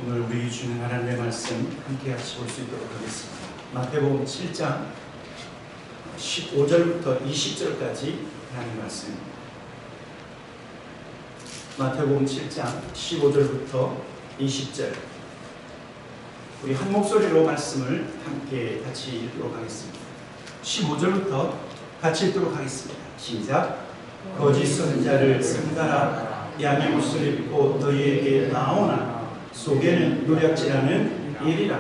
오늘 우리 주는 하나님의 말씀 함께 같이 볼 수 있도록 하겠습니다. 마태복음 7장 15절부터 20절까지 하나님의 말씀. 마태복음 7장 15절부터 20절. 우리 한 목소리로 말씀을 함께 같이 읽도록 하겠습니다. 15절부터 같이 읽도록 하겠습니다. 시작. 거짓 선지자를 삼가라. 양의 옷을 입고 너희에게 나오나 속에는 노략질하는 일이라.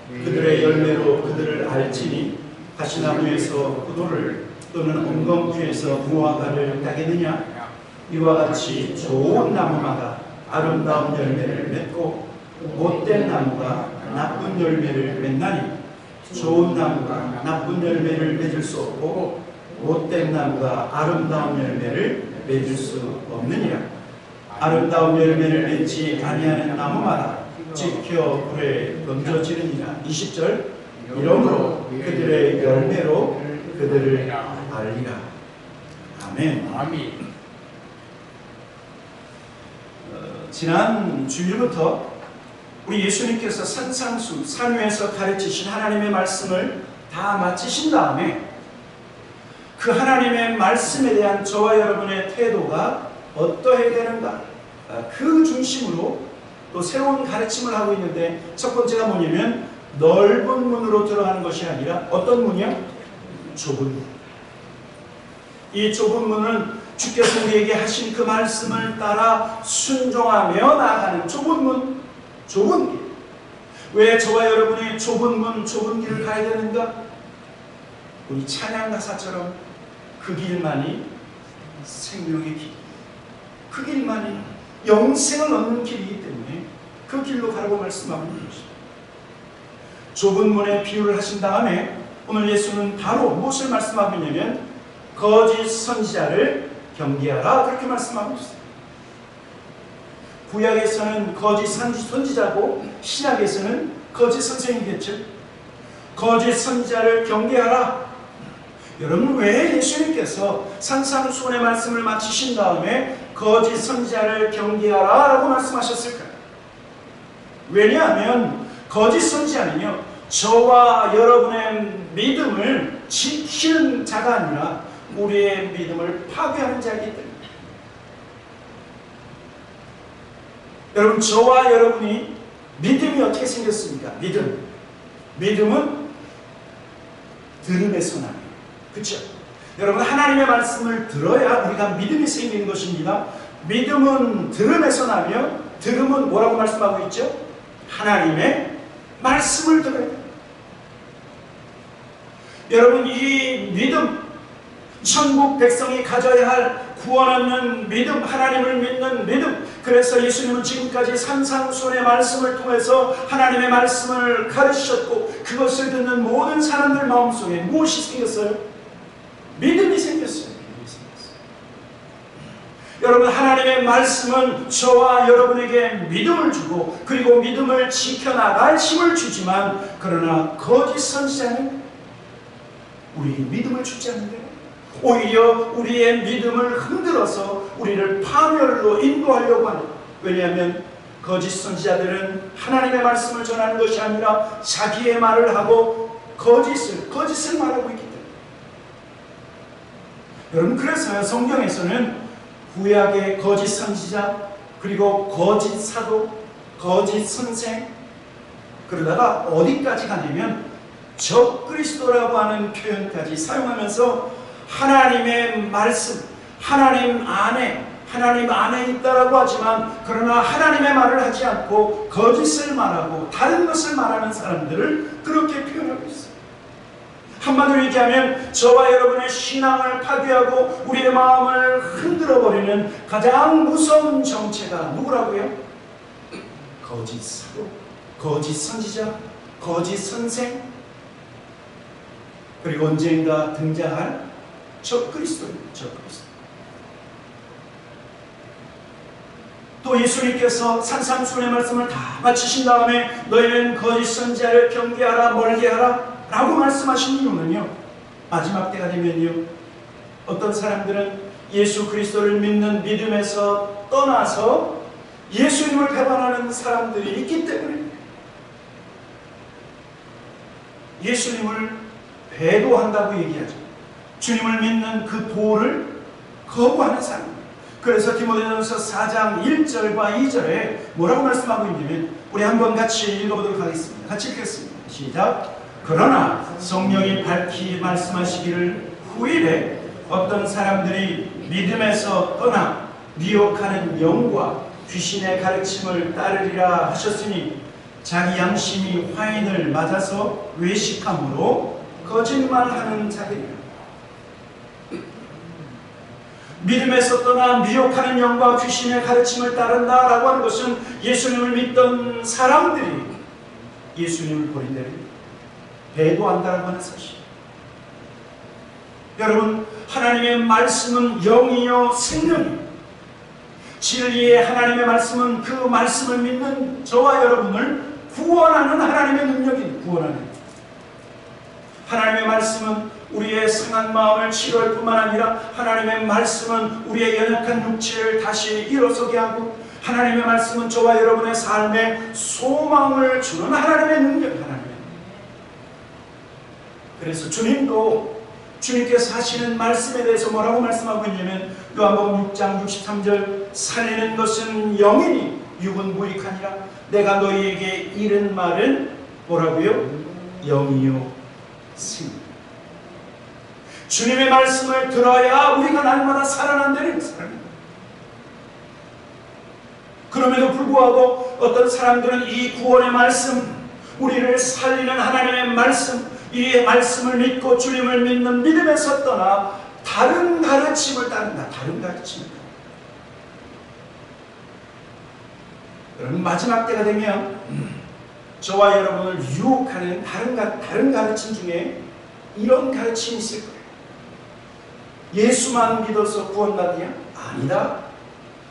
그들의 열매로 그들을 알지니 가시나무에서 포도를 또는 엉겅퀴에서 무화과를 따겠느냐. 이와 같이 좋은 나무마다 아름다운 열매를 맺고 못된 나무가 나쁜 열매를 맺나니 좋은 나무가 나쁜 열매를 맺을 수 없고 못된 나무가 아름다운 열매를 맺을 수 없느니라. 아름다운 열매를 맺지 아니하는 나무마다 지켜 불에 던져지느니라. 20절. 이러므로 그들의 열매로 그들을 알리라. 아멘. 지난 주일부터 우리 예수님께서 산상수 산 위에서 가르치신 하나님의 말씀을 다 마치신 다음에 그 하나님의 말씀에 대한 저와 여러분의 태도가 어떠해야 되는가, 그 중심으로 또 새로운 가르침을 하고 있는데, 첫 번째가 뭐냐면 넓은 문으로 들어가는 것이 아니라 어떤 문이요? 좁은 문. 이 좁은 문은 주께서 우리에게 하신 그 말씀을 따라 순종하며 나아가는 좁은 문, 좁은 길. 왜 저와 여러분이 좁은 문, 좁은 길을 가야 되는가? 우리 찬양 가사처럼 그 길만이 생명의 길, 그 길만이 영생을 얻는 길이기 때문에 그 길로 가라고 말씀하고 있는 것입니다. 좁은 문에 비유를 하신 다음에 오늘 예수는 바로 무엇을 말씀하고 있냐면 거짓 선지자를 경계하라, 그렇게 말씀하고 있습니다. 구약에서는 거짓 선지자고 신약에서는 거짓 선생이겠죠. 거짓 선지자를 경계하라. 여러분, 왜 예수님께서 산상수훈의 말씀을 마치신 다음에 거짓 선지자를 경계하라 라고 말씀하셨을까요? 왜냐하면 거짓 선지자는요, 저와 여러분의 믿음을 지키는 자가 아니라 우리의 믿음을 파괴하는 자이기 때문에. 여러분, 저와 여러분이 믿음이 어떻게 생겼습니까? 믿음은 들음에서 나요. 그렇죠? 여러분, 하나님의 말씀을 들어야 우리가 믿음이 생기는 것입니다. 믿음은 들음에서 나며, 들음은 뭐라고 말씀하고 있죠? 하나님의 말씀을 들어야 돼요. 여러분, 이 믿음, 천국 백성이 가져야 할 구원 얻는 믿음, 하나님을 믿는 믿음. 그래서 예수님은 지금까지 산상수훈의 말씀을 통해서 하나님의 말씀을 가르치셨고, 그것을 듣는 모든 사람들 마음속에 무엇이 생겼어요? 믿음이 생겼어요. 여러분, 하나님의 말씀은 저와 여러분에게 믿음을 주고, 그리고 믿음을 지켜나갈 힘을 주지만, 그러나 거짓 선지자는 우리에게 믿음을 주지 않는데요, 오히려 우리의 믿음을 흔들어서 우리를 파멸로 인도하려고 하는. 왜냐하면 거짓 선지자들은 하나님의 말씀을 전하는 것이 아니라 자기의 말을 하고 거짓을 말하고 있기 때문에. 여러분, 그래서 성경에서는 구약의 거짓 선지자, 그리고 거짓 사도, 거짓 선생, 그러다가 어디까지 가냐면 적그리스도라고 하는 표현까지 사용하면서 하나님의 말씀, 하나님 안에 있다라고 하지만, 그러나 하나님의 말을 하지 않고 거짓을 말하고 다른 것을 말하는 사람들을 그렇게 표현하고 있어요. 한마디로 얘기하면 저와 여러분의 신앙을 파괴하고 우리의 마음을 흔들어버리는 가장 무서운 정체가 누구라고요? 거짓 사도, 거짓 선지자, 거짓 선생, 그리고 언젠가 등장할 적그리스도입니다. 적그리스도. 또 예수님께서 산상수훈의 말씀을 다 마치신 다음에 너희는 거짓 선지자를 경계하라, 멀게하라 라고 말씀하신 이유는요, 마지막 때가 되면요, 어떤 사람들은 예수 그리스도를 믿는 믿음에서 떠나서 예수님을 배반하는 사람들이 있기 때문에 예수님을 배도한다고 얘기하죠. 주님을 믿는 그 도를 거부하는 사람. 그래서 디모데전서 4장 1절과 2절에 뭐라고 말씀하고 있냐면 우리 한번 같이 읽어보도록 하겠습니다. 같이 읽겠습니다. 시작. 그러나 성령이 밝히 말씀하시기를 후일에 어떤 사람들이 믿음에서 떠나 미혹하는 영과 귀신의 가르침을 따르리라 하셨으니 자기 양심이 화인을 맞아서 외식함으로 거짓말하는 자들이라. 믿음에서 떠나 미혹하는 영과 귀신의 가르침을 따른다라고 하는 것은 예수님을 믿던 사람들이 예수님을 버린 대로 배도한다라고 하는 사실. 여러분, 하나님의 말씀은 영이요 생명이요. 진리의 하나님의 말씀은 그 말씀을 믿는 저와 여러분을 구원하는 하나님의 능력입니다. 구원하는. 하나님의 말씀은 우리의 상한 마음을 치료할 뿐만 아니라 하나님의 말씀은 우리의 연약한 육체를 다시 일어서게 하고 하나님의 말씀은 저와 여러분의 삶에 소망을 주는 하나님의 능력. 하나님의. 그래서 주님도 주님께서 하시는 말씀에 대해서 뭐라고 말씀하고 있냐면 요한복음 6장 63절 살리는 것은 영이니 육은 무익하니라. 내가 너희에게 이른 말은 뭐라고요? 영이요 생명. 주님의 말씀을 들어야 우리가 날마다 살아난다는 사람입니다. 그럼에도 불구하고 어떤 사람들은 이 구원의 말씀, 우리를 살리는 하나님의 말씀, 이 말씀을 믿고 주님을 믿는 믿음에서 떠나 다른 가르침을 따른다. 다른 가르침을 따른다. 여러분, 마지막 때가 되면 저와 여러분을 유혹하는 다른 가르침 중에 이런 가르침이 있을 거예요. 예수만 믿어서 구원받냐? 아니다.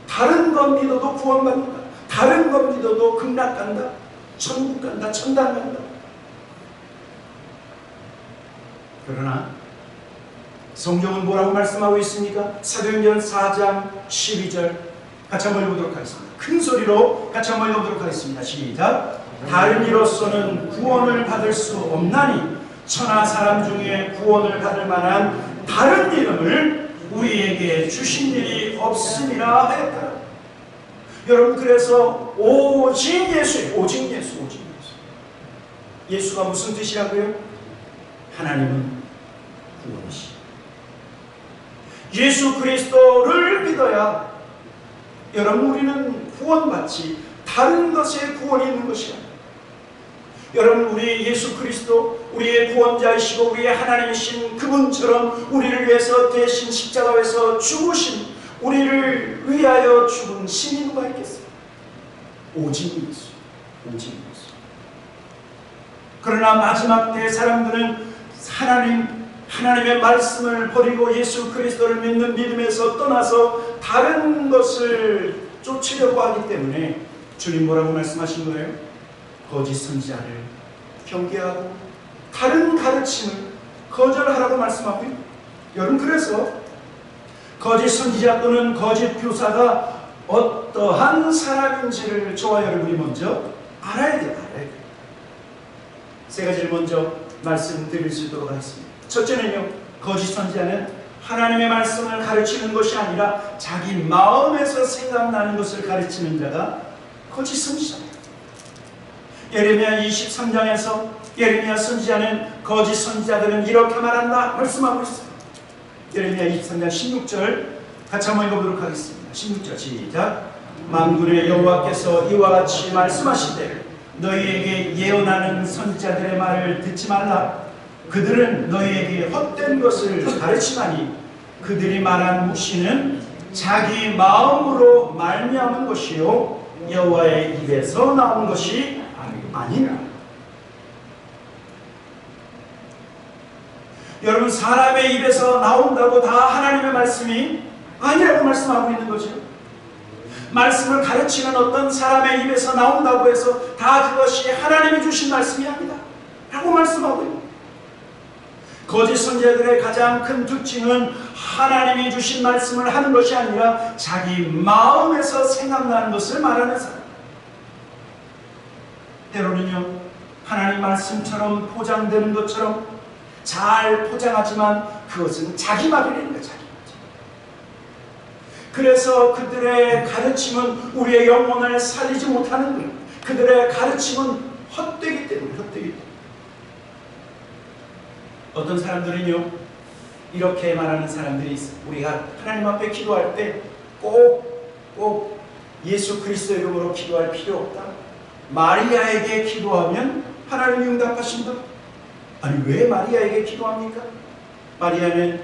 다른 것 믿어도 구원받는다. 다른 것 믿어도 극락간다. 천국 간다. 천당 간다. 그러나 성경은 뭐라고 말씀하고 있습니까? 사도행전 4장 12절 같이 한번 읽어보도록 하겠습니다. 큰 소리로 같이 한번 읽어보도록 하겠습니다. 시작. 다른 이로서는 구원을 받을 수 없나니 천하 사람 중에 구원을 받을 만한 다른 이름을 우리에게 주신 일이 없음이라 하였다. 여러분, 그래서 오직 예수, 오직 예수, 오직 예수. 예수가 무슨 뜻이라고요? 하나님은 구원이시. 예수 그리스도를 믿어야 여러분 우리는 구원받지 다른 것에 구원이 있는 것이 아니에요. 여러분, 우리 예수 그리스도 우리의 구원자이시고 우리의 하나님이신 그분처럼 우리를 위해서 대신 십자가에서 죽으신, 우리를 위하여 죽은 신이 누가 있겠어요? 오직 예수, 오직 예수. 그러나 마지막 때 사람들은 하나님의 말씀을 버리고 예수 그리스도를 믿는 믿음에서 떠나서 다른 것을 쫓으려고 하기 때문에 주님 뭐라고 말씀하신 거예요? 거짓 선지자를 경계하고 다른 가르침을 거절하라고 말씀하고 있습니다. 여러분, 그래서 거짓 선지자 또는 거짓 교사가 어떠한 사람인지를 저와 여러분이 먼저 알아야 돼요. 세 가지를 먼저 말씀드릴 수 있도록 하겠습니다. 첫째는요, 거짓 선지자는 하나님의 말씀을 가르치는 것이 아니라 자기 마음에서 생각나는 것을 가르치는 자가 거짓 선지자입니다. 예레미야 23장에서 예레미야 선지자는 거짓 선지자들은 이렇게 말한다 말씀하고 있습니다. 예레미야 23장 16절 같이 한번 읽어보도록 하겠습니다. 16절 시작. 만군의 여호와께서 이와 같이 말씀하시되 너희에게 예언하는 선지자들의 말을 듣지 말라. 그들은 너희에게 헛된 것을 가르치나니 그들이 말한 묵시는 자기 마음으로 말미암은 것이요 여호와의 입에서 나온 것이 아니라. 여러분, 사람의 입에서 나온다고 다 하나님의 말씀이 아니라고 말씀하고 있는 거죠. 말씀을 가르치는 어떤 사람의 입에서 나온다고 해서 다 그것이 하나님이 주신 말씀이 아니다 라고 말씀하고 있는 거예요. 거짓 선지자들의 가장 큰 특징은 하나님이 주신 말씀을 하는 것이 아니라 자기 마음에서 생각나는 것을 말하는 사람. 때로는요, 하나님 말씀처럼 포장되는 것처럼 잘 포장하지만 그것은 자기 말이라는 거예요. 자기 말. 그래서 그들의 가르침은 우리의 영혼을 살리지 못하는 거예요. 그들의 가르침은 헛되기 때문에, 헛되기 때문에. 어떤 사람들은요, 이렇게 말하는 사람들이 있어요. 우리가 하나님 앞에 기도할 때 꼭 예수 그리스도 이름으로 기도할 필요 없다. 마리아에게 기도하면 하나님이 응답하신다. 아니, 왜 마리아에게 기도합니까? 마리아는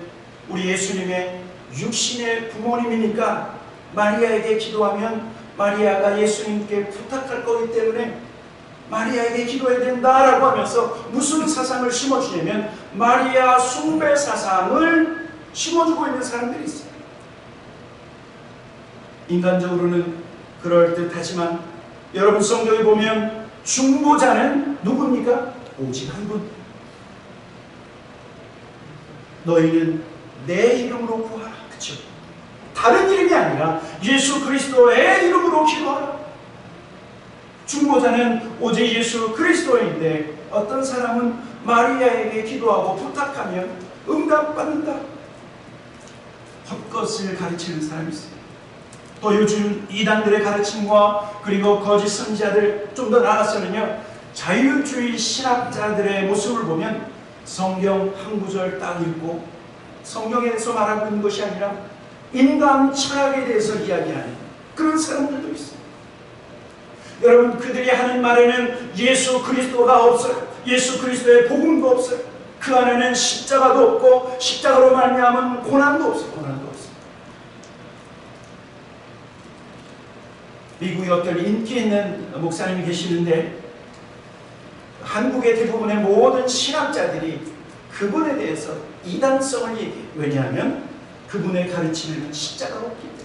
우리 예수님의 육신의 부모님이니까 마리아에게 기도하면 마리아가 예수님께 부탁할 거기 때문에 마리아에게 기도해야 된다라고 하면서 무슨 사상을 심어주냐면 마리아 숭배 사상을 심어주고 있는 사람들이 있어요. 인간적으로는 그럴듯하지만 여러분, 성경에 보면 중보자는 누굽니까? 오직 한 분. 너희는 내 이름으로 구하라. 그렇죠? 다른 이름이 아니라 예수 그리스도의 이름으로 기도하라. 중보자는 오직 예수 그리스도인데 어떤 사람은 마리아에게 기도하고 부탁하면 응답받는다. 헛것을 가르치는 사람이 있어요. 또 요즘 이단들의 가르침과 그리고 거짓 선지자들, 좀 더 나아가서는요, 자유주의 신학자들의 모습을 보면 성경 한 구절 딱 읽고 성경에 대해서 말하고 있는 것이 아니라 인간 철학에 대해서 이야기하는 그런 사람들도 있어요. 여러분, 그들이 하는 말에는 예수 그리스도가 없어요. 예수 그리스도의 복음도 없어요. 그 안에는 십자가도 없고 십자가로 말미암은 고난도 없어요. 고난도 없어요. 미국에 어떤 인기 있는 목사님이 계시는데 한국의 대부분의 모든 신학자들이 그분에 대해서 이단성을 얘기해요. 왜냐하면 그분의 가르침에는 십자가가 없기 때문에.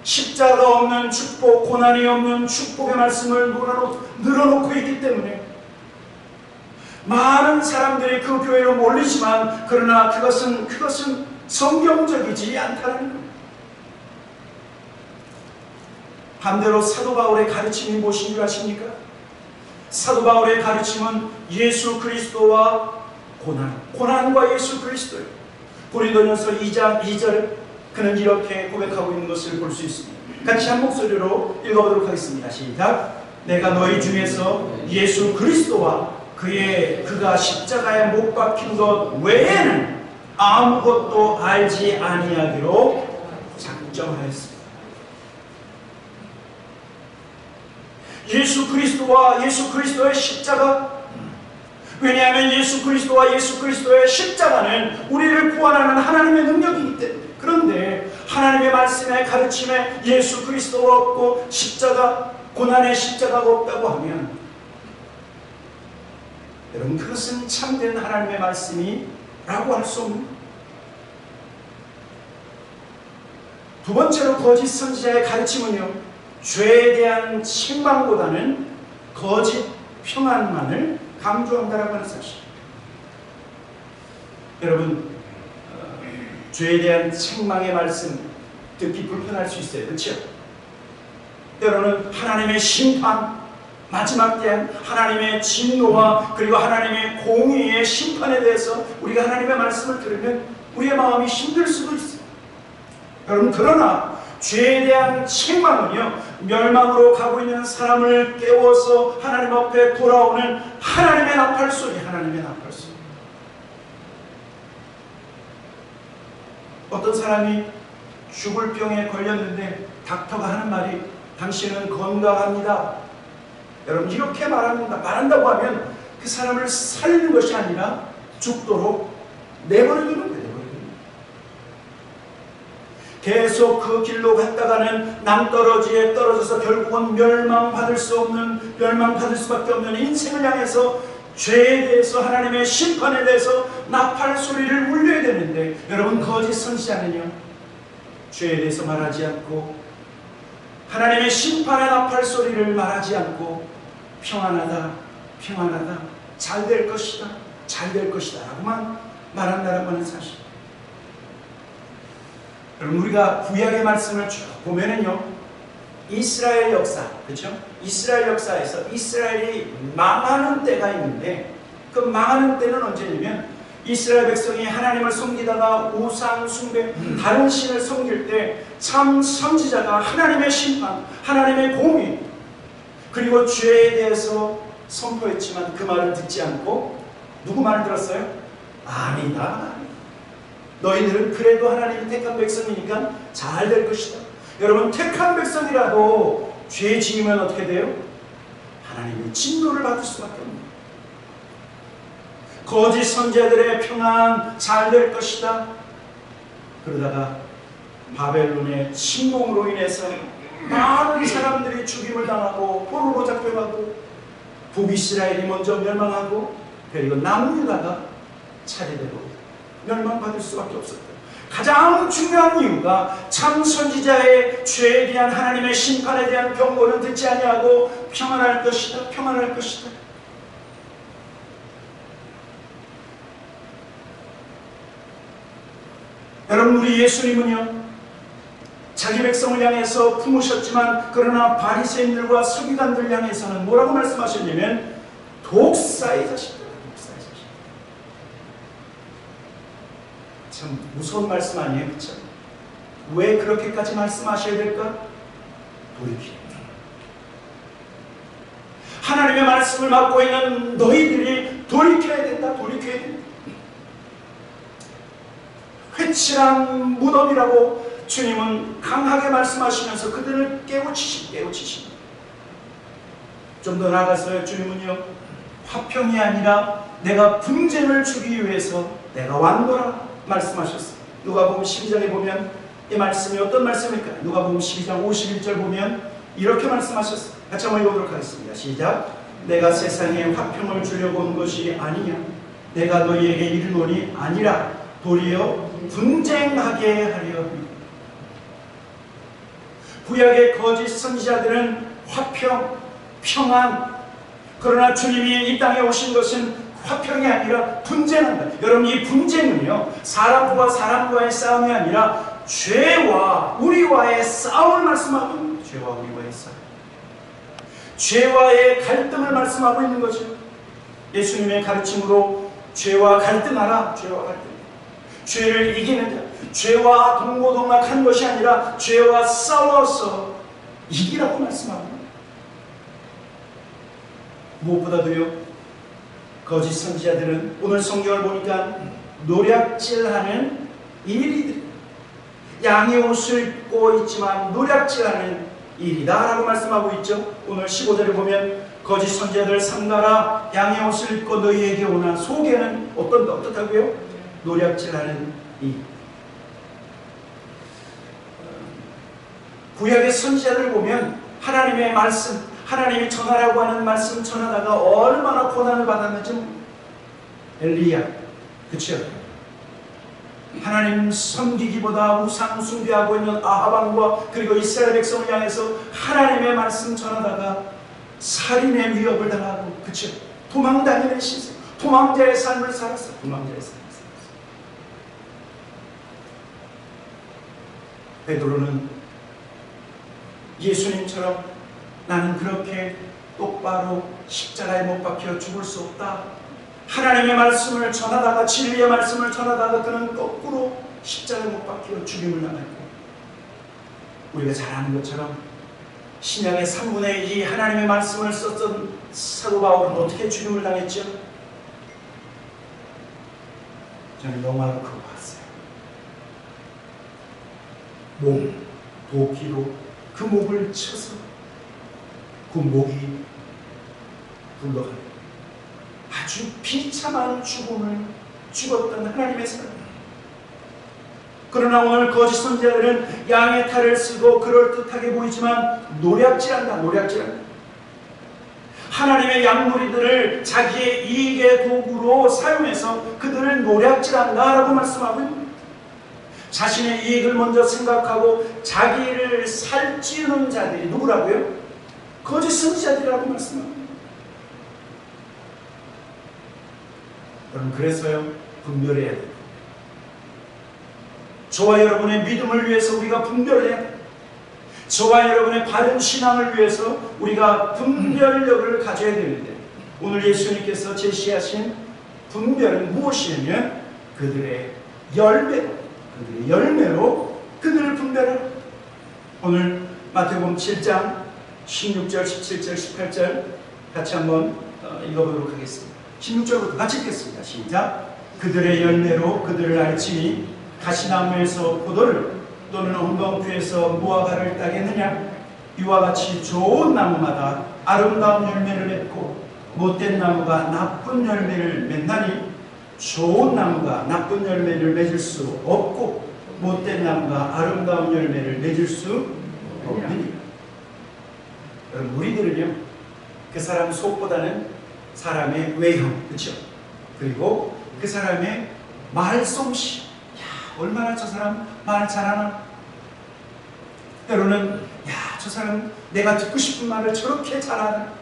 십자가 없는 축복, 고난이 없는 축복의 말씀을 늘어놓고 있기 때문에 많은 사람들이 그 교회로 몰리지만 그러나 그것은 성경적이지 않다는 겁니다. 반대로 사도 바울의 가르침이 무엇인 줄 아십니까? 사도 바울의 가르침은 예수 그리스도와 고난과 예수 그리스도예요. 고린도전서 2장 2절 그는 이렇게 고백하고 있는 것을 볼 수 있습니다. 같이 한 목소리로 읽어보도록 하겠습니다. 시작. 내가 너희 중에서 예수 그리스도와 그가 십자가에 못 박힌 것 외에는 아무것도 알지 아니하기로 작정하였습니다. 예수 그리스도와 예수 그리스도의 십자가. 왜냐하면 예수 그리스도와 예수 그리스도의 십자가는 우리를 구원하는 하나님의 능력이기 때문에. 그런데 하나님의 말씀에 가르침에 예수 그리스도가 없고 십자가, 고난의 십자가가 없다고 하면 여러분, 그것은 참된 하나님의 말씀이라고 할 수 없는. 두 번째로 거짓 선지자의 가르침은요, 죄에 대한 책망보다는 거짓 평안만을 강조한다라고 하는 사실. 여러분, 죄에 대한 책망의 말씀 듣기 불편할 수 있어요. 그렇죠? 때로는 하나님의 심판, 마지막 때한 하나님의 진노와 그리고 하나님의 공의의 심판에 대해서 우리가 하나님의 말씀을 들으면 우리의 마음이 힘들 수도 있어요. 여러분, 그러나 죄에 대한 책망은요, 멸망으로 가고 있는 사람을 깨워서 하나님 앞에 돌아오는 하나님의 나팔소리, 하나님의 나팔소리. 어떤 사람이 죽을 병에 걸렸는데 닥터가 하는 말이 당신은 건강합니다. 여러분, 이렇게 말한다고 하면 그 사람을 살리는 것이 아니라 죽도록 내버려두는 거예요. 계속 그 길로 갔다가는 낭떠러지에 떨어져서 결국은 멸망받을 수밖에 없는 인생을 향해서 죄에 대해서, 하나님의 심판에 대해서 나팔 소리를 울려야 되는데, 여러분, 거짓 선지자는요, 죄에 대해서 말하지 않고 하나님의 심판의 나팔 소리를 말하지 않고 평안하다, 평안하다, 잘 될 것이다, 잘 될 것이다 라고만 말한다는 것은 사실. 여러분, 우리가 구약의 말씀을 쭉 보면은요, 이스라엘 역사, 그렇죠? 이스라엘 역사에서 이스라엘이 망하는 때가 있는데, 그 망하는 때는 언제냐면 이스라엘 백성이 하나님을 섬기다가 우상 숭배, 다른 신을 섬길 때 참 선지자가 하나님의 심판, 하나님의 공의, 그리고 죄에 대해서 선포했지만 그 말을 듣지 않고 누구 말을 들었어요? 아니다, 너희들은 그래도 하나님이 택한 백성이니까 잘 될 것이다. 여러분, 택한 백성이라도 죄 지으면 어떻게 돼요? 하나님의 진노를 받을 수밖에 없습니다. 거짓 선지자들의 평안 잘 될 것이다. 그러다가 바벨론의 침공으로 인해서 많은 사람들이 죽임을 당하고 포로로 잡혀가고 북이스라엘이 먼저 멸망하고 그리고 남유다가 차례대로 멸망받을 수밖에 없었다. 가장 중요한 이유가 참 선지자의 죄에 대한 하나님의 심판에 대한 경고를 듣지 아니하고 평안할 것이다, 평안할 것이다. 여러분, 우리 예수님은요, 자기 백성을 향해서 품으셨지만 그러나 바리새인들과 서기관들 향해서는 뭐라고 말씀하셨냐면 독사의 자식들, 독사의 자식. 참 무서운 말씀 아니에요, 그렇죠? 왜 그렇게까지 말씀하셔야 될까? 돌이키라. 하나님의 말씀을 맡고 있는 너희들이 돌이켜야 된다, 돌이켜야 된다. 회칠한 무덤이라고 주님은 강하게 말씀하시면서 그들을 깨우치십니다. 좀 더 나아가서 주님은요, 화평이 아니라 내가 분쟁을 주기 위해서 내가 왔노라 말씀하셨어요. 누가복음 12장에 보면 이 말씀이 어떤 말씀일까요? 누가복음 12장 51절 보면 이렇게 말씀하셨어요. 같이 한번 읽어보도록 하겠습니다. 시작. 내가 세상에 화평을 주려고 온 것이 아니냐, 내가 너희에게 이르노니 아니라 도리어 분쟁하게 하려 합니다. 구약의 거짓 선지자들은 화평, 평안, 그러나 주님이 이 땅에 오신 것은 화평이 아니라 분쟁한다. 여러분, 이 분쟁은요, 사람과 사람과의 싸움이 아니라 죄와 우리와의 싸움을 말씀하고 있는 거예요. 죄와 우리와의 싸움, 죄와의 갈등을 말씀하고 있는 거죠. 예수님의 가르침으로 죄와 갈등하라, 죄와 갈등. 죄를 이기는 자, 죄와 동고동락하는 것이 아니라 죄와 싸워서 이기라고 말씀합니다. 무엇보다도요, 거짓 선지자들은 오늘 성경을 보니까 노략질하는 일이들, 양의 옷을 입고 있지만 노략질하는 일이다라고 말씀하고 있죠. 오늘 15절에 보면 거짓 선지자들 삼가라, 양의 옷을 입고 너희에게 오나 속에는 어떻다고요? 노략질하는 일. 구약의 선지자들 보면 하나님의 말씀, 하나님이 전하라고 하는 말씀 전하다가 얼마나 고난을 받았는지. 엘리야, 그렇죠? 하나님 섬기기보다 우상 숭배하고 있는 아합 왕과 그리고 이스라엘 백성을 향해서 하나님의 말씀 전하다가 살인의 위협을 당하고, 그렇죠? 도망다니는 신세, 도망자의 삶을 살았어. 도망자의 삶. 베드로는 예수님처럼 나는 그렇게 똑바로 십자가에 못 박혀 죽을 수 없다. 하나님의 말씀을 전하다가, 진리의 말씀을 전하다가 그는 거꾸로 십자가에 못 박혀 죽임을 당했고, 우리가 잘 아는 것처럼 신약의 3분의 2 하나님의 말씀을 썼던 사도 바울은 어떻게 죽임을 당했죠? 저는 영화로 그거 봤어요. 목, 도끼로 그 목을 쳐서 그 목이 굴러가는 아주 비참한 죽음을 죽었던 하나님의 사람. 그러나 오늘 거짓 선지자들은 양의 탈을 쓰고 그럴듯하게 보이지만 노략질한다, 노략질한다. 하나님의 양무리들을 자기의 이익의 도구로 사용해서 그들을 노략질한다라고 말씀하고 있습니다. 자신의 이익을 먼저 생각하고 자기를 살찌우는 자들이 누구라고요? 거짓 선지자들이라고 말씀합니다. 여러분, 그래서요, 분별해야 돼요. 저와 여러분의 믿음을 위해서 우리가 분별해야 돼요. 저와 여러분의 바른 신앙을 위해서 우리가 분별력을 가져야 되는데, 오늘 예수님께서 제시하신 분별은 무엇이냐면 그들의 열매로 그들을 분별하라. 오늘 마태복음 7장 16절, 17절, 18절 같이 한번 읽어보도록 하겠습니다. 16절부터 같이 읽겠습니다. 시작. 그들의 열매로 그들을 알지니 가시나무에서 포도를 또는 엉겅퀴에서 무화과를 따겠느냐? 이와 같이 좋은 나무마다 아름다운 열매를 맺고 못된 나무가 나쁜 열매를 맺나니 좋은 나무가 나쁜 열매를 맺을 수 없고 못된 나무가 아름다운 열매를 맺을 수 없느니라. 여러분, 우리들은요, 그 사람 속보다는 사람의 외형, 그렇죠? 그리고 그 사람의 말솜씨, 얼마나 저 사람 말 잘하나? 때로는 저 사람 내가 듣고 싶은 말을 저렇게 잘하나?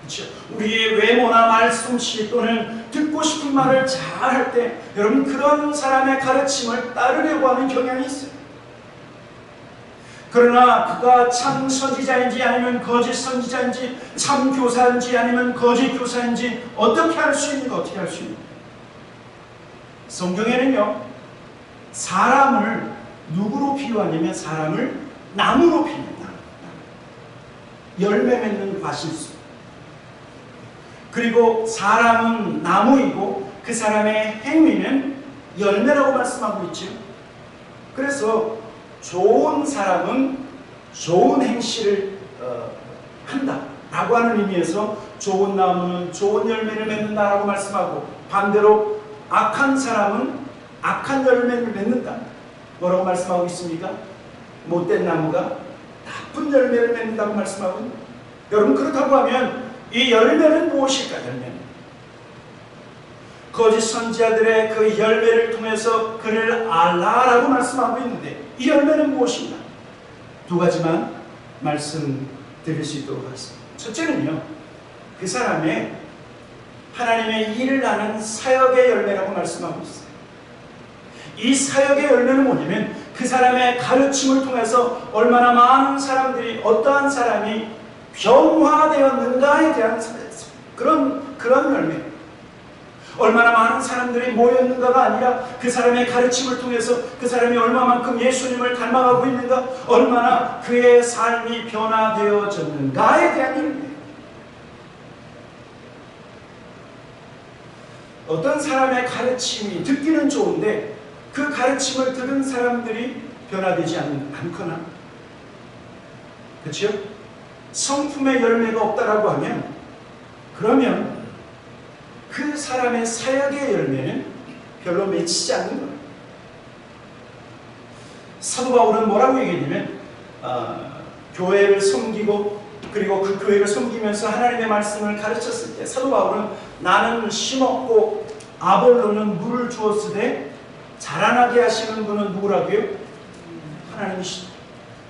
그렇죠? 우리의 외모나 말솜씨 또는 듣고 싶은 말을 잘할 때 여러분, 그런 사람의 가르침을 따르려고 하는 경향이 있어요. 그러나 그가 참 선지자인지 아니면 거짓 선지자인지, 참 교사인지 아니면 거짓 교사인지 어떻게 할 수 있는가? 어떻게 할 수 있는가? 성경에는요, 사람을 누구로 비유하냐면 사람을 나무로 비유합니다. 열매 맺는 과실수. 그리고 사람은 나무이고 그 사람의 행위는 열매라고 말씀하고 있죠. 그래서 좋은 사람은 좋은 행실을 한다 라고 하는 의미에서 좋은 나무는 좋은 열매를 맺는다 라고 말씀하고, 반대로 악한 사람은 악한 열매를 맺는다. 뭐라고 말씀하고 있습니까? 못된 나무가 나쁜 열매를 맺는다고 말씀하고, 여러분, 그렇다고 하면 이 열매는 무엇일까? 열매는 거짓 선지자들의 그 열매를 통해서 그를 알라라고 말씀하고 있는데, 이 열매는 무엇인가? 두 가지만 말씀드릴 수 있도록 하겠습니다. 첫째는요, 그 사람의 하나님의 일을 하는 사역의 열매라고 말씀하고 있어요. 이 사역의 열매는 뭐냐면 그 사람의 가르침을 통해서 얼마나 많은 사람들이, 어떠한 사람이 변화되었는가에 대한 그런 열매. 얼마나 많은 사람들이 모였는가가 아니라 그 사람의 가르침을 통해서 그 사람이 얼마만큼 예수님을 닮아가고 있는가, 얼마나 그의 삶이 변화되어졌는가에 대한 일입니다. 어떤 사람의 가르침이 듣기는 좋은데 그 가르침을 들은 사람들이 변화되지 않거나, 그렇죠? 성품의 열매가 없다라고 하면, 그러면 그 사람의 사역의 열매는 별로 맺히지 않는 거예요. 사도 바울은 뭐라고 얘기했냐면 교회를 섬기고 그리고 그 교회를 섬기면서 하나님의 말씀을 가르쳤을 때 사도 바울은 나는 심었고 아볼로는 물을 주었으되 자라나게 하시는 분은 누구라고요? 하나님이시다.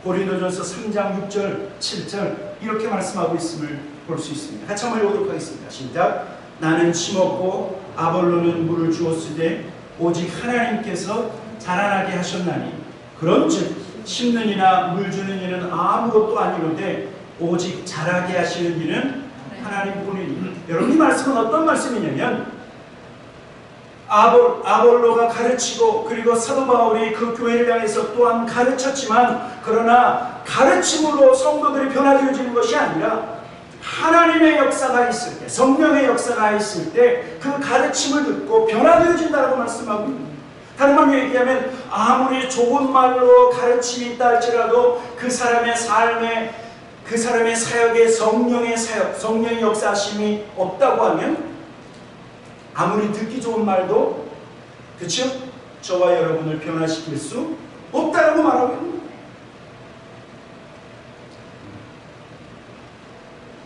고린도전서 3장 6절 7절 이렇게 말씀하고 있음을 볼 수 있습니다. 같이 한번 읽어보도록 하겠습니다. 시작. 나는 심었고 아볼로는 물을 주었으되 오직 하나님께서 자라나게 하셨나니 그런즉 심는 이나 물 주는 이는 아무것도 아니로되 오직 자라게 하시는 이는 하나님뿐이니. 여러분, 이 말씀은 어떤 말씀이냐면 아볼로가 가르치고 그리고 사도 바울이 그 교회를 향해서 또한 가르쳤지만, 그러나 가르침으로 성도들이 변화되어지는 것이 아니라 하나님의 역사가 있을 때, 성령의 역사가 있을 때 그 가르침을 듣고 변화되어진다고 말씀하고 있습니다. 다른 말로 얘기하면 아무리 좋은 말로 가르침이 있다 할지라도 그 사람의 삶에, 그 사람의 사역에 성령의 사역, 성령의 역사심이 없다고 하면 아무리 듣기 좋은 말도, 그렇죠? 저와 여러분을 변화시킬 수 없다라고 말하고 있는 거예요.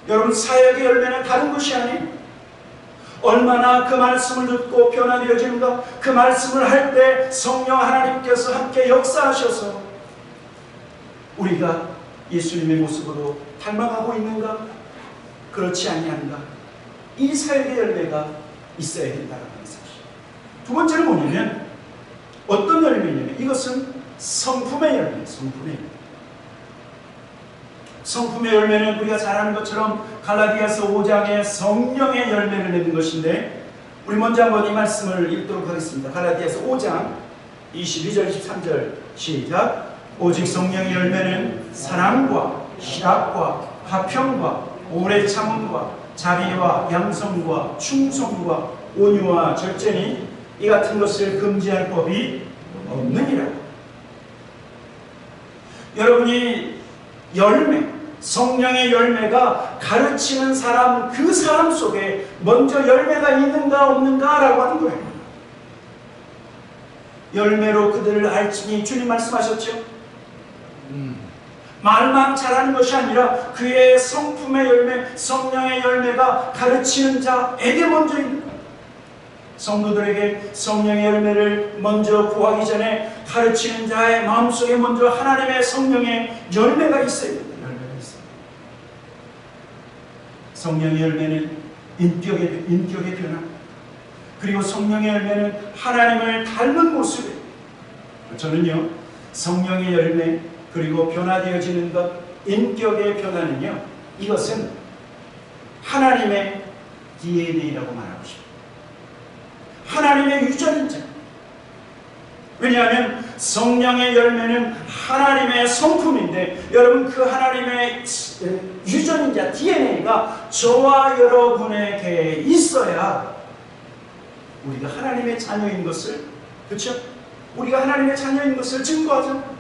여러분, 사역의 열매는 다른 것이 아닌 얼마나 그 말씀을 듣고 변화되어지는가, 그 말씀을 할 때 성령 하나님께서 함께 역사하셔서 우리가 예수님의 모습으로 닮아가고 있는가, 그렇지 아니한가, 이 사역의 열매가 있어야 된다는 사실. 두 번째는 뭐냐면 어떤 열매냐면 이것은 성품의 열매, 성품의 열매. 성품의 열매는 우리가 잘 아는 것처럼 갈라디아서 5장에 성령의 열매를 맺는 것인데 우리 먼저 한번 이 말씀을 읽도록 하겠습니다. 갈라디아서 5장 22절 23절 시작. 오직 성령의 열매는 사랑과 희락과 화평과 오래 참음과 자비와 양성과 충성과 온유와 절제니 이 같은 것을 금지할 법이 없느니라. 여러분이 열매, 성령의 열매가 가르치는 사람, 그 사람 속에 먼저 열매가 있는가 없는가 라고 하는 거예요. 열매로 그들을 알지니 주님 말씀하셨죠. 말만 잘하는 것이 아니라 그의 성품의 열매, 성령의 열매가 가르치는 자에게 먼저 있는 거예요. 성도들에게 성령의 열매를 먼저 구하기 전에 가르치는 자의 마음속에 먼저 하나님의 성령의 열매가 있어야 됩니다. 열매가 있어요. 성령의 열매는 인격의 변화, 그리고 성령의 열매는 하나님을 닮은 모습이에요. 저는요, 성령의 열매 그리고 변화되어지는 것, 인격의 변화는요, 이것은 하나님의 DNA라고 말하고 싶어요. 하나님의 유전자. 왜냐하면 성령의 열매는 하나님의 성품인데 여러분 그 하나님의 유전자 DNA가 저와 여러분에게 있어야 우리가 하나님의 자녀인 것을, 그렇죠? 우리가 하나님의 자녀인 것을 증거하죠.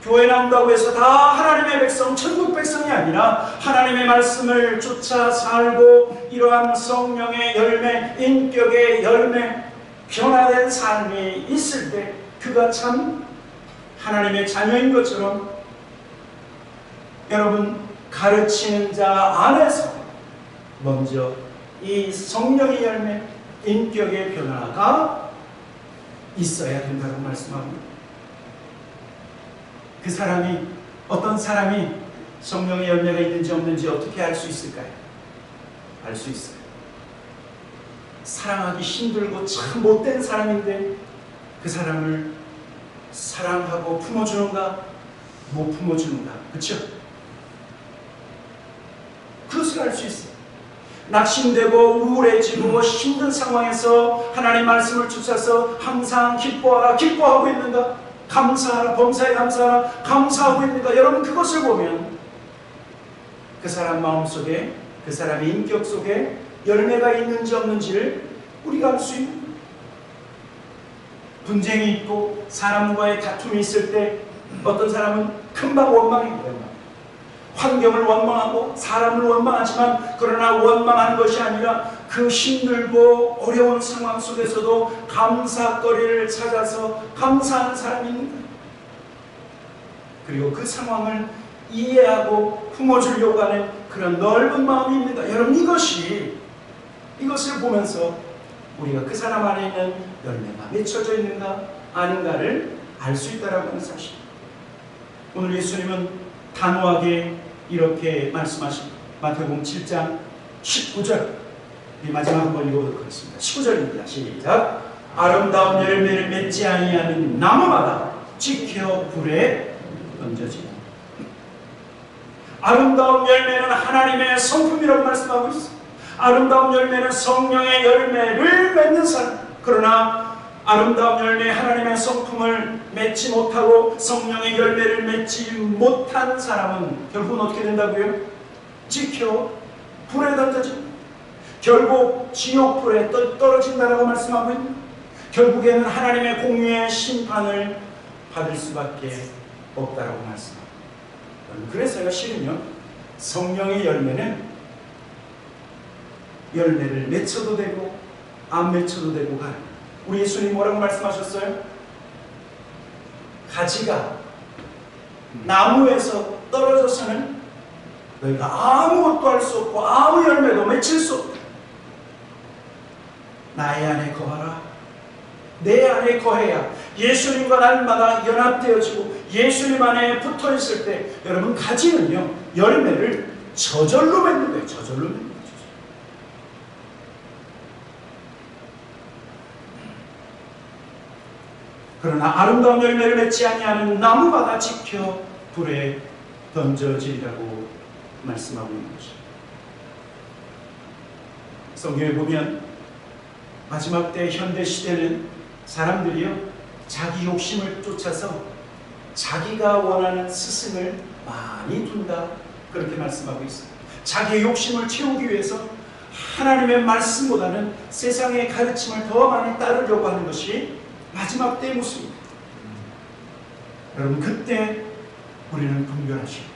교회 나온다고 해서 다 하나님의 백성, 천국 백성이 아니라 하나님의 말씀을 쫓아 살고 이러한 성령의 열매, 인격의 열매, 변화된 삶이 있을 때 그가 참 하나님의 자녀인 것처럼 여러분 가르치는 자 안에서 먼저 이 성령의 열매, 인격의 변화가 있어야 된다고 말씀합니다. 그 사람이, 어떤 사람이 성령의 열매가 있는지 없는지 어떻게 알 수 있을까요? 알 수 있어요. 사랑하기 힘들고 참 못된 사람인데 그 사람을 사랑하고 품어주는가, 못 품어주는가, 그렇죠? 그것을 알 수 있어요. 낙심되고 우울해지고 힘든 상황에서 하나님의 말씀을 쫓아서 항상 기뻐하라, 기뻐하고 있는가? 감사하라, 범사에 감사하라, 감사하고 있는가? 여러분 그것을 보면 그 사람 마음속에, 그 사람의 인격 속에 열매가 있는지 없는지를 우리가 알 수 있는 거예요. 분쟁이 있고 사람과의 다툼이 있을 때 어떤 사람은 금방 원망해요. 환경을 원망하고 사람을 원망하지만 그러나 원망하는 것이 아니라 그 힘들고 어려운 상황 속에서도 감사거리를 찾아서 감사하는 사람이 있는 거예요. 그리고 그 상황을 이해하고 품어주려고 하는 그런 넓은 마음이 있는가. 여러분 이것을 보면서 우리가 그 사람 안에 있는 열매가 맺혀져 있는가 아닌가를 알 수 있다라고 하는 사실. 오늘 예수님은 단호하게 이렇게 말씀하십니다. 마태복음 7장 19절 마지막 한번 읽어보도록 하겠습니다. 19절입니다. 시작. 아름다운 열매를 맺지 아니하는 나무마다 지켜 불에 던져지라. 아름다운 열매는 하나님의 성품이라고 말씀하고 있습니다. 아름다운 열매는 성령의 열매를 맺는 사람. 그러나 아름다운 열매, 하나님의 성품을 맺지 못하고 성령의 열매를 맺지 못한 사람은 결국은 어떻게 된다고요? 지켜 불에 던져집니다. 결국 지옥불에 떨어진다라고 말씀하고 있는, 결국에는 하나님의 공의의 심판을 받을 수밖에 없다라고 말씀합니다. 그래서 실은요, 성령의 열매는 열매를 맺혀도 되고 안 맺혀도 되고 가는. 우리 예수님 뭐라고 말씀하셨어요? 가지가 나무에서 떨어져서는 너희가 아무것도 할 수 없고 아무 열매도 맺힐 수 없다. 나의 안에 거하라. 내 안에 거해야 예수님과 날마다 연합되어지고 예수님 안에 붙어있을 때 여러분 가지는요 열매를 저절로 맺는 거예요. 저절로 맺는 거예요. 그러나 아름다운 열매를 맺지 아니하는 나무가 다 지켜 불에 던져지리라고 말씀하고 있는 것입니다. 성경에 보면 마지막 때 현대 시대는 사람들이요 자기 욕심을 쫓아서 자기가 원하는 스승을 많이 둔다, 그렇게 말씀하고 있습니다. 자기의 욕심을 채우기 위해서 하나님의 말씀보다는 세상의 가르침을 더 많이 따르려고 하는 것이 마지막 때의 모습입니다. 여러분, 그때 우리는 분별하시고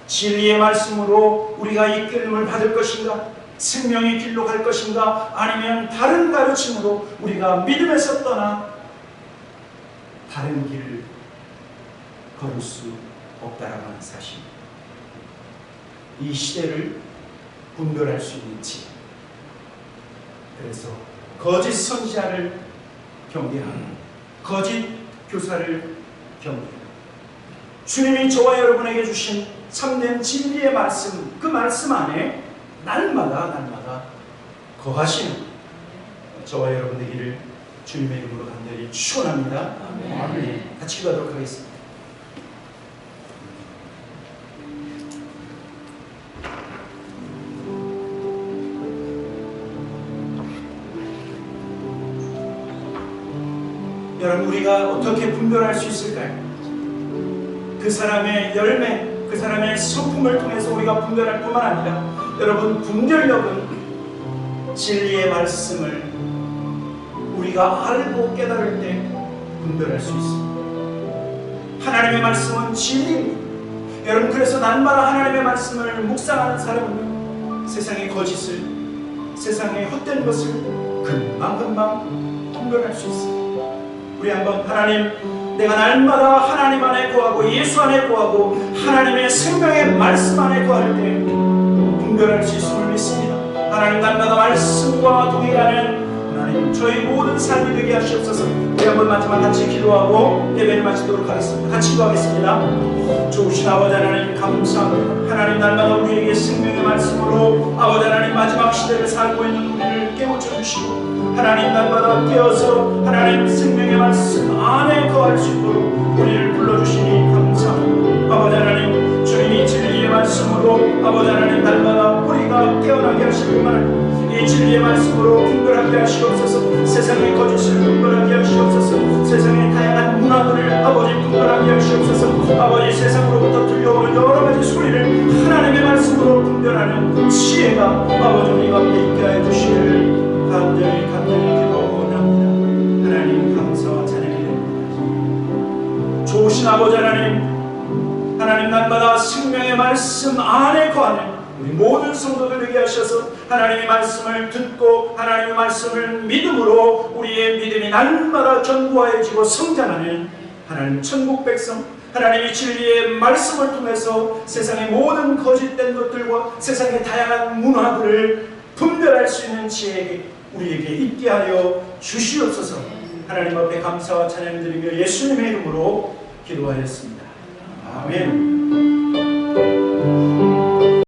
진리의 말씀으로 우리가 이끌림을 받을 것인가, 생명의 길로 갈 것인가, 아니면 다른 가르침으로 우리가 믿음에서 떠나 다른 길을 걸을 수 없다라고 하는 사실입니다. 이 시대를 분별할 수 있는 지혜, 그래서 거짓 선지자를 경계하고 거짓 교사를 경계하고 주님이 저와 여러분에게 주신 참된 진리의 말씀, 그 말씀 안에 날마다 거하시는 저와 여러분 되기를 주님의 이름으로 간절히 축원합니다. 아멘. 같이 기도하도록 하겠습니다. 여러분, 우리가 어떻게 분별할 수 있을까요? 그 사람의 열매, 그 사람의 성품을 통해서 우리가 분별할 뿐만 아니라, 여러분, 분별력은 진리의 말씀을 우리가 알고 깨달을 때 분별할 수 있습니다. 하나님의 말씀은 진리입니다. 여러분, 그래서 날마다 하나님의 말씀을 묵상하는 사람은 세상의 거짓을, 세상의 헛된 것을 금방 분별할 수 있습니다. 우리 한번, 하나님, 내가 날마다 하나님 안에 거하고 예수 안에 거하고 하나님의 생명의 말씀 안에 거할 때 분별할 수 있음을 믿습니다. 하나님, 날마다 말씀과 동행하는 하나님, 저희 모든 삶이 되게 하시옵소서. 우리 한번 마지막 같이 기도하고 예배를 마치도록 하겠습니다. 같이 기도하겠습니다. 좋으신 아버지 하나님, 감사합니다. 하나님, 날마다 우리에게 생명의 말씀으로 아버지 하나님, 마지막 시대를 살고 있는 우리를 깨우쳐 주시고, 하나님, 날마다 깨어서 하나님 생명의 말씀 안에 거할 수 있도록 우리를 불러주시니 감사합니다. 아버지 하나님, 주님이 진리의 말씀으로 아버지 하나님, 날마다 우리가 깨어나게 하실 뿐만 아니라 이 진리의 말씀으로 분별하게 하시옵소서. 세상의 거짓을 분별하게 하시옵소서. 세상의 다양한 문화들을 아버지 분별하게 하시옵소서. 아버지, 세상으로부터 들려오는 여러 가지 소리를 하나님의 말씀으로 분별하는 지혜가 아버지 우리 가운데 있게 하여 주시기를 간절히 기도원합니다. 하나님, 감사와 찬양이 됩니다. 좋으신 아버지 하나님, 하나님, 날마다 생명의 말씀 안에 거하는 우리 모든 성도들 되게 하셔서 하나님의 말씀을 듣고 하나님의 말씀을 믿음으로 우리의 믿음이 날마다 견고해지고 성장하는 하나님 천국 백성, 하나님의 진리의 말씀을 통해서 세상의 모든 거짓된 것들과 세상의 다양한 문화들을 분별할 수 있는 지혜가 우리에게 있게 하여 주시옵소서. 하나님 앞에 감사와 찬양드리며 예수님의 이름으로 기도하였습니다. 아멘.